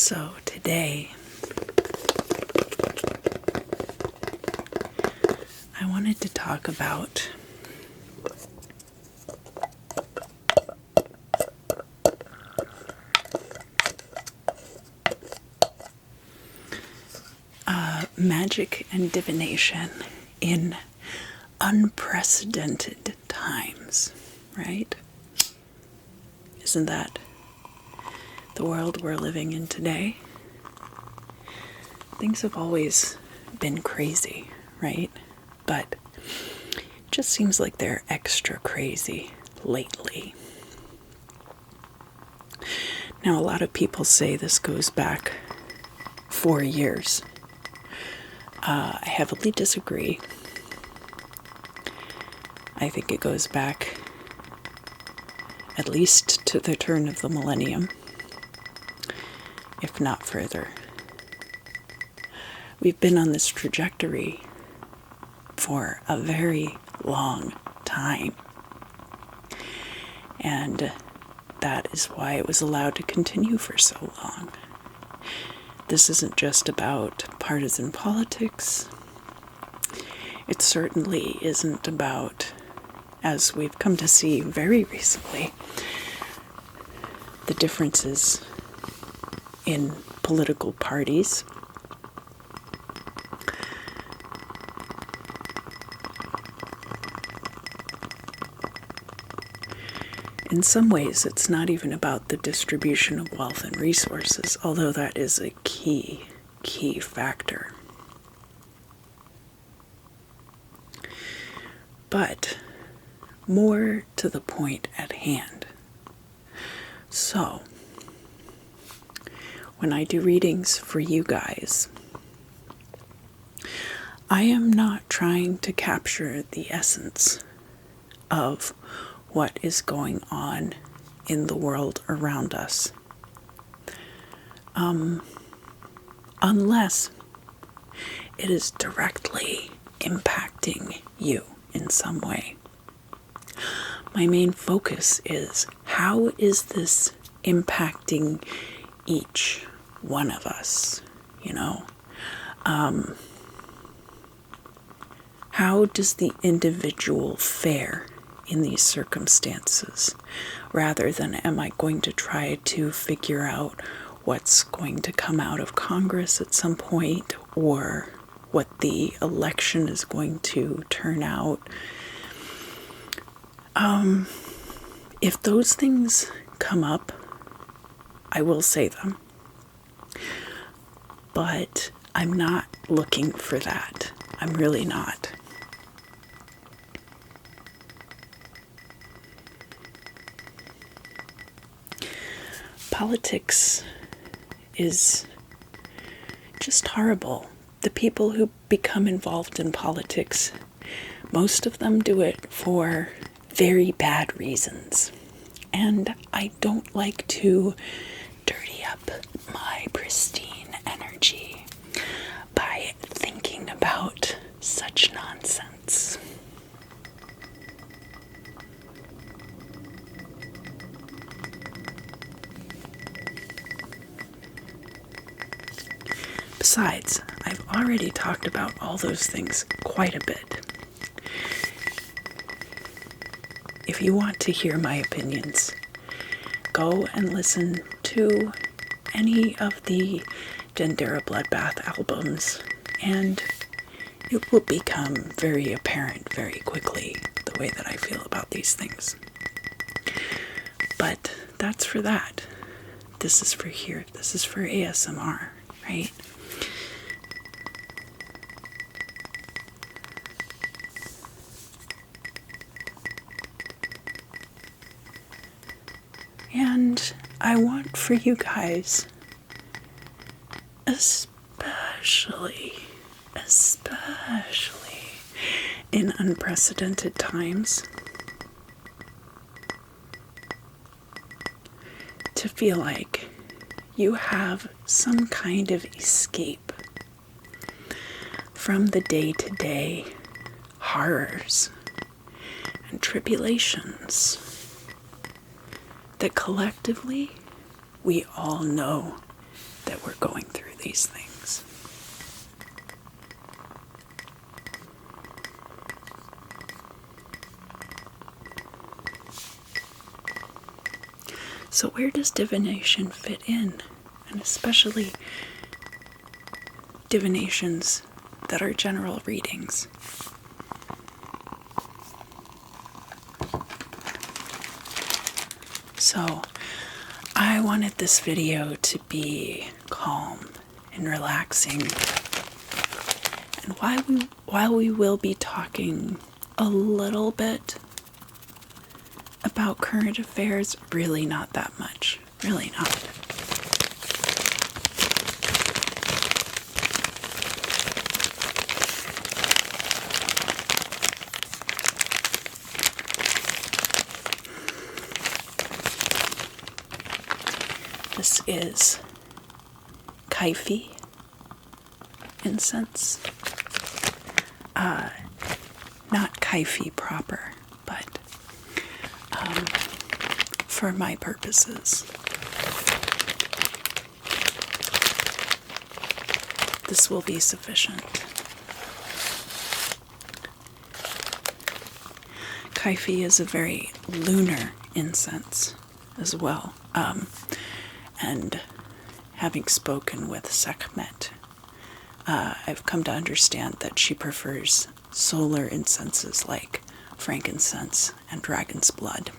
So today, I wanted to talk about magic and divination in unprecedented times, right? Isn't that the world we're living in today? Things have always been crazy, right? But it just seems like they're extra crazy lately. Now, a lot of people say this goes back 4 years. I heavily disagree. I think it goes back at least to the turn of the millennium, if not further. We've been on this trajectory for a very long time. And that is why it was allowed to continue for so long. This isn't just about partisan politics. It certainly isn't about, as we've come to see very recently, the differences in political parties. In some ways, it's not even about the distribution of wealth and resources, although that is a key factor. But more to the point at hand. So, when I do readings for you guys, I am not trying to capture the essence of what is going on in the world around us. Unless it is directly impacting you in some way. My main focus is, how is this impacting each one of us, how does the individual fare in these circumstances, rather than am I going to try to figure out what's going to come out of Congress at some point, or what the election is going to turn out. If those things come up, I will say them. But I'm not looking for that. I'm really not. Politics is just horrible. The people who become involved in politics, most of them do it for very bad reasons. And I don't like to dirty up my pristine energy by thinking about such nonsense. Besides, I've already talked about all those things quite a bit. If you want to hear my opinions, go and listen to any of the Dendera Bloodbath albums, and it will become very apparent very quickly the way that I feel about these things. But that's for that. This is for here. This is for ASMR, right? And I want for you guys, especially in unprecedented times, to feel like you have some kind of escape from the day-to-day horrors and tribulations that collectively we all know that we're going through these things. So where does divination fit in? And especially divinations that are general readings. So I wanted this video to be calm and relaxing. And while we will be talking a little bit about current affairs, really not that much. Really not. This is Kaifi incense. Not Kaifi proper, but for my purposes. This will be sufficient. Kaifi is a very lunar incense as well. And having spoken with Sekhmet, I've come to understand that she prefers solar incenses like frankincense and dragon's blood.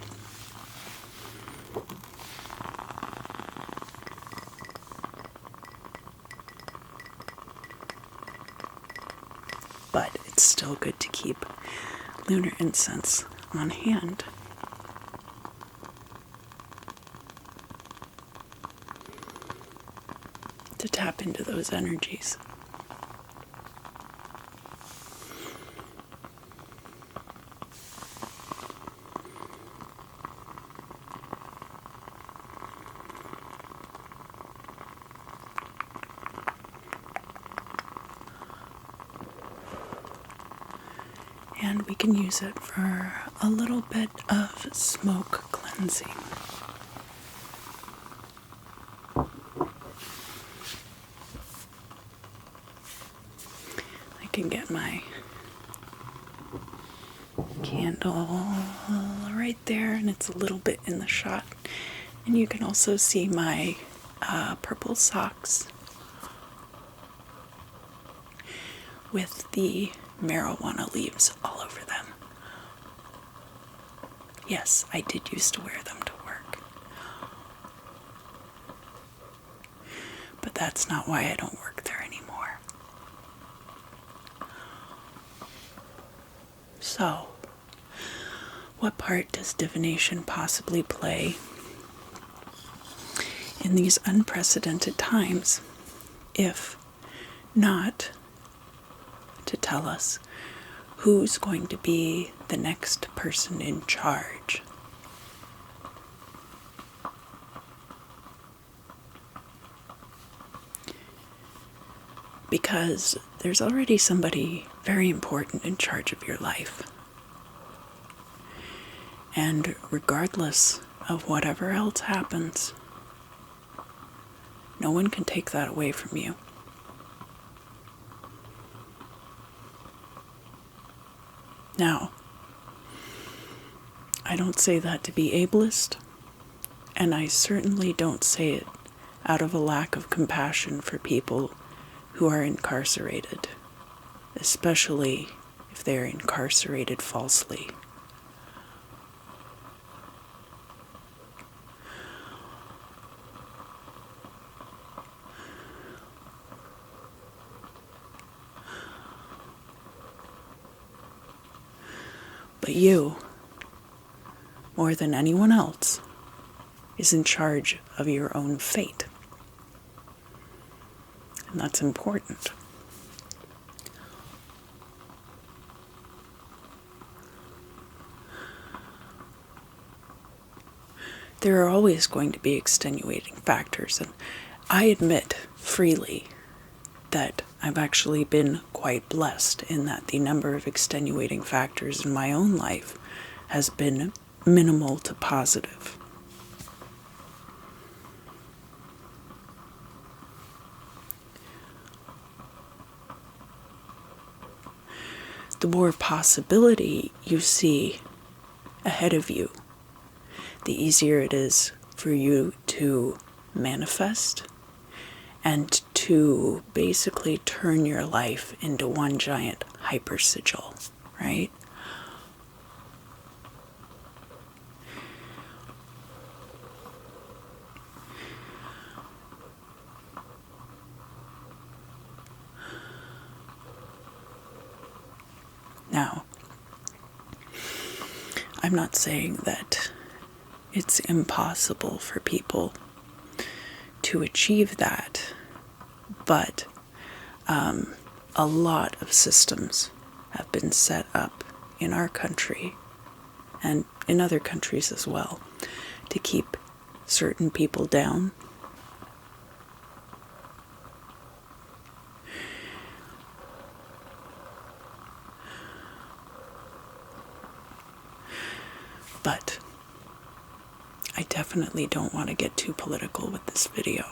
But it's still good to keep lunar incense on hand. To tap into those energies. And we can use it for a little bit of smoke cleansing. I can get my candle right there, and it's a little bit in the shot. And you can also see my purple socks with the marijuana leaves all over them. Yes, I did used to wear them to work. But that's not why I don't work there anymore. So, what part does divination possibly play in these unprecedented times, if not to tell us who's going to be the next person in charge? Because there's already somebody very important in charge of your life. And regardless of whatever else happens, no one can take that away from you. Now, I don't say that to be ableist, and I certainly don't say it out of a lack of compassion for people who are incarcerated, especially if they're incarcerated falsely. But you, more than anyone else, is in charge of your own fate. And that's important. There are always going to be extenuating factors, and I admit freely that I've actually been quite blessed in that the number of extenuating factors in my own life has been minimal to positive. the more possibility you see ahead of you, the easier it is for you to manifest and to basically turn your life into one giant hyper sigil, right? Now, I'm not saying that it's impossible for people to achieve that, but a lot of systems have been set up in our country and in other countries as well to keep certain people down. But I definitely don't want to get too political with this video,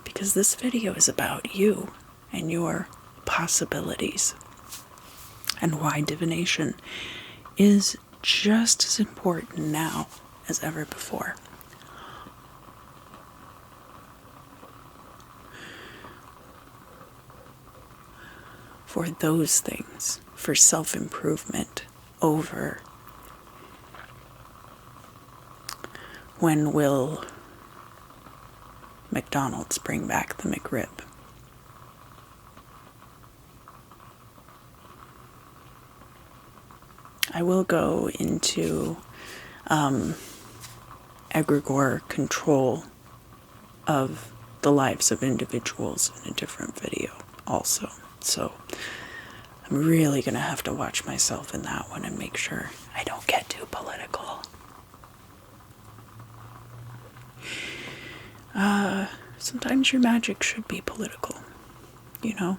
because this video is about you and your possibilities and why divination is just as important now as ever before. For those things, for self-improvement over when will McDonald's bring back the McRib. I will go into egregore control of the lives of individuals in a different video also. So I'm really going to have to watch myself in that one and make sure I don't get too political. Sometimes your magic should be political, you know?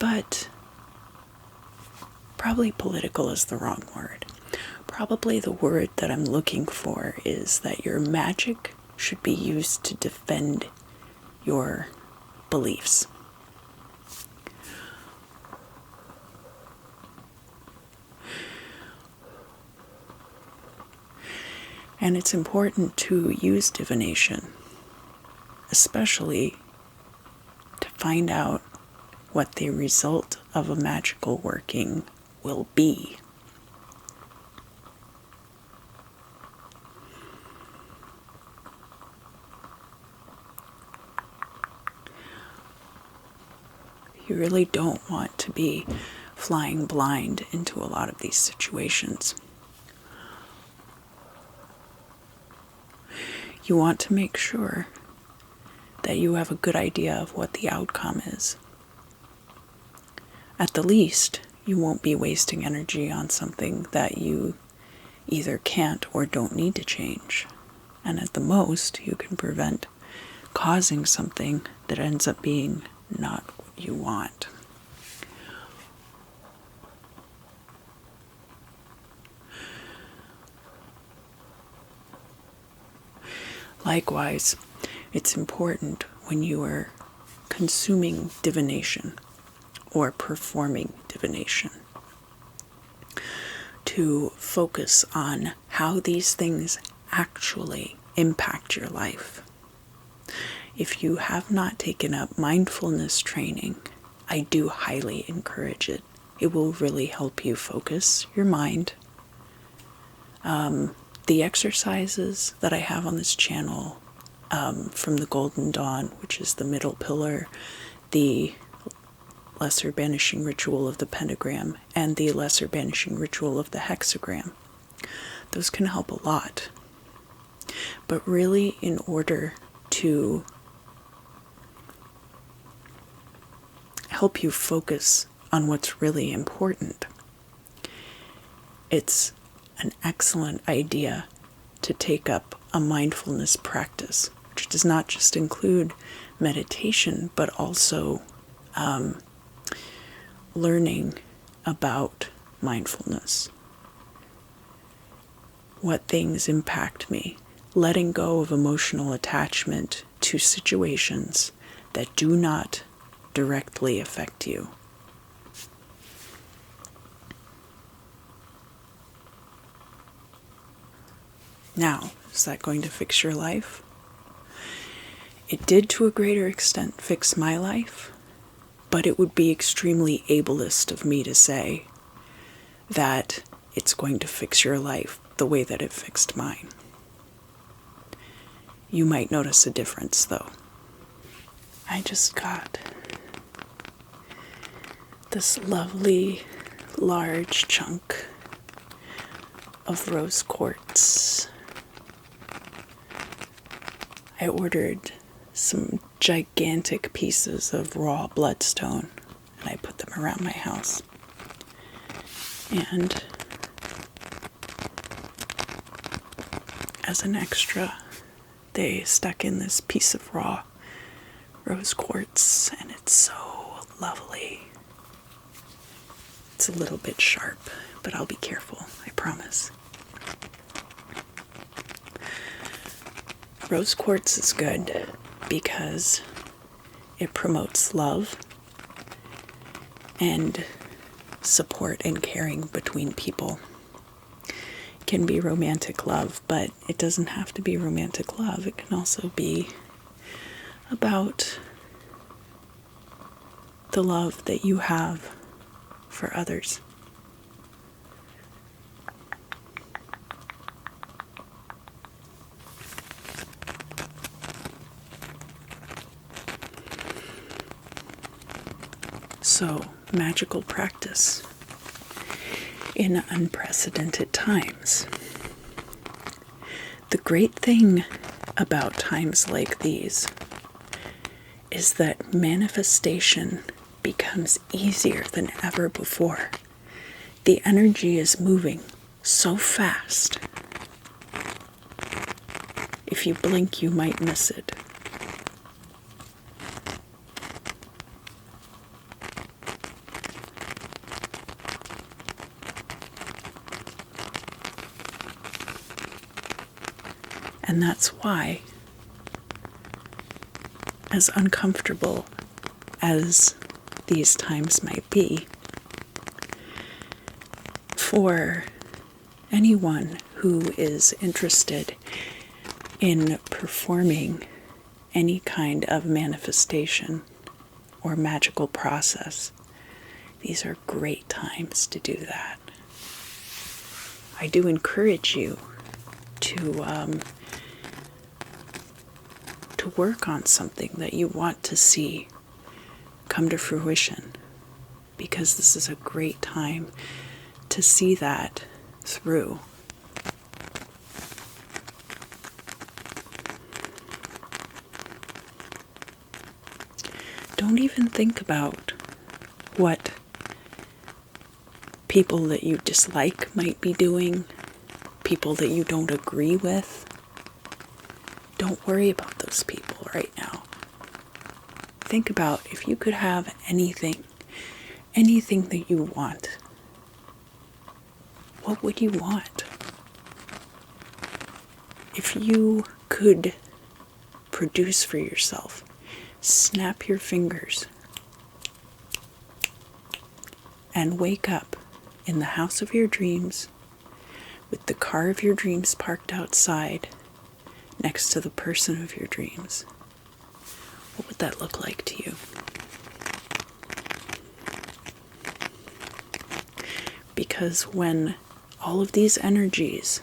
But probably political is the wrong word. Probably the word that I'm looking for is that your magic should be used to defend your beliefs. And it's important to use divination, especially to find out what the result of a magical working will be. You really don't want to be flying blind into a lot of these situations. You want to make sure that you have a good idea of what the outcome is. At the least, you won't be wasting energy on something that you either can't or don't need to change. And at the most, you can prevent causing something that ends up being not what you want. Likewise, it's important when you are consuming divination or performing divination to focus on how these things actually impact your life. If you have not taken up mindfulness training, I do highly encourage it. It will really help you focus your mind. The exercises that I have on this channel, from the Golden Dawn, which is the middle pillar, the lesser banishing ritual of the pentagram, and the lesser banishing ritual of the hexagram, those can help a lot. But really, in order to help you focus on what's really important, it's an excellent idea to take up a mindfulness practice, which does not just include meditation, but also learning about mindfulness. What things impact me, letting go of emotional attachment to situations that do not directly affect you. Now, is that going to fix your life? It did to a greater extent fix my life, but it would be extremely ableist of me to say that it's going to fix your life the way that it fixed mine. You might notice a difference, though. I just got this lovely large chunk of rose quartz. I ordered some gigantic pieces of raw bloodstone, and I put them around my house. And as an extra, they stuck in this piece of raw rose quartz, and it's so lovely. It's a little bit sharp, but I'll be careful, I promise. Rose quartz is good because it promotes love and support and caring between people. It can be romantic love, but it doesn't have to be romantic love. It can also be about the love that you have for others. So, magical practice in unprecedented times. The great thing about times like these is that manifestation becomes easier than ever before. The energy is moving so fast. If you blink, you might miss it. And that's why, as uncomfortable as these times might be, for anyone who is interested in performing any kind of manifestation or magical process, these are great times to do that. I do encourage you to work on something that you want to see come to fruition, because this is a great time to see that through. Don't even think about what people that you dislike might be doing, people that you don't agree with. Don't worry about those people right now. Think about if you could have anything that you want. What would you want? If you could produce for yourself, snap your fingers and wake up in the house of your dreams with the car of your dreams parked outside next to the person of your dreams, what would that look like to you? Because when all of these energies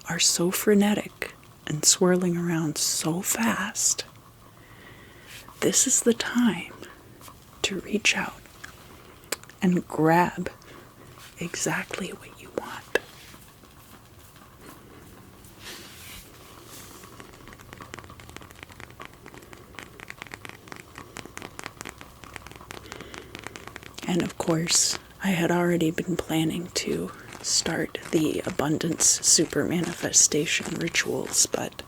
are so frenetic and swirling around so fast, this is the time to reach out and grab exactly what you want. And of course, I had already been planning to start the abundance super manifestation rituals, but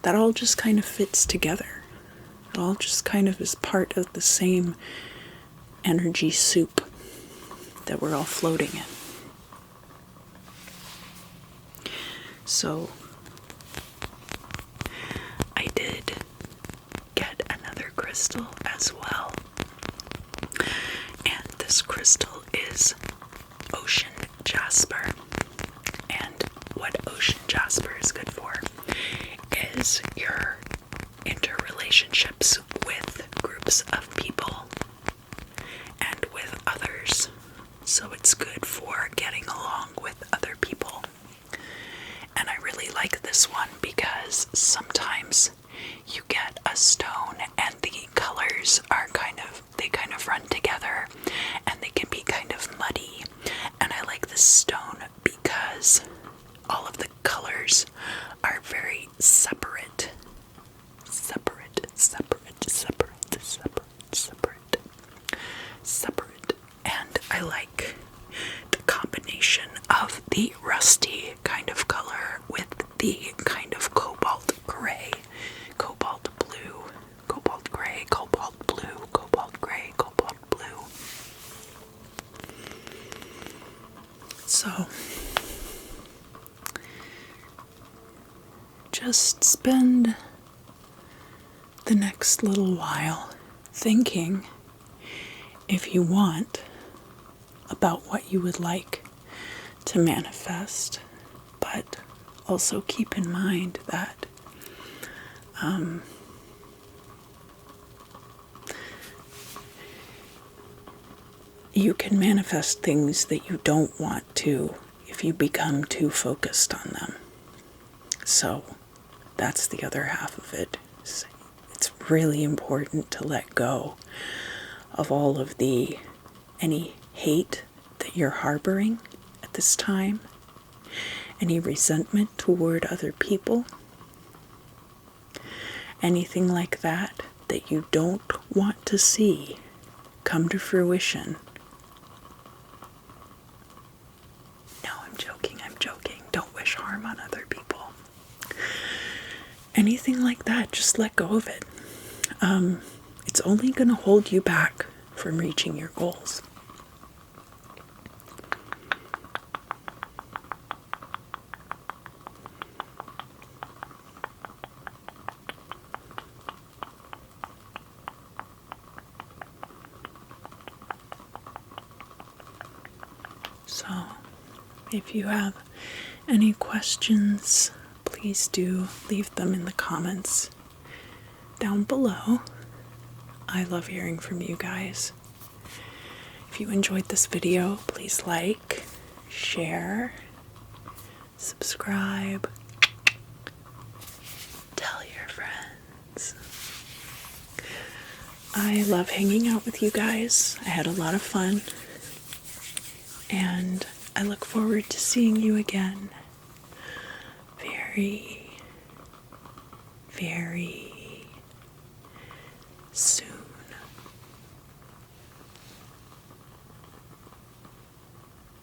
that all just kind of fits together. It all just kind of is part of the same energy soup that we're all floating in. So crystal as well. And this crystal is ocean jasper. And what ocean jasper is good for is your interrelationships with groups of people and with others. So it's good for getting along with other people. And I really like this one because sometimes you get a stone and the colors are kind of run together and they can be kind of muddy. And I like this stone because all of the colors are very separate. And I like the combination of the rusty kind of color with the kind of cobalt gray, cobalt blue, cobalt gray, cobalt blue, cobalt gray, cobalt blue. So just spend the next little while thinking, if you want, about what you would like to manifest, but also keep in mind that you can manifest things that you don't want to if you become too focused on them. So that's the other half of it. It's really important to let go of all of any hate that you're harboring at this time, any resentment toward other people, anything like that you don't want to see come to fruition. No, I'm joking. Don't wish harm on other people. Anything like that, just let go of it. It's only going to hold you back from reaching your goals. So, if you have any questions, please do leave them in the comments down below. I love hearing from you guys. If you enjoyed this video, please like, share, subscribe, tell your friends. I love hanging out with you guys. I had a lot of fun. And I look forward to seeing you again very, very soon.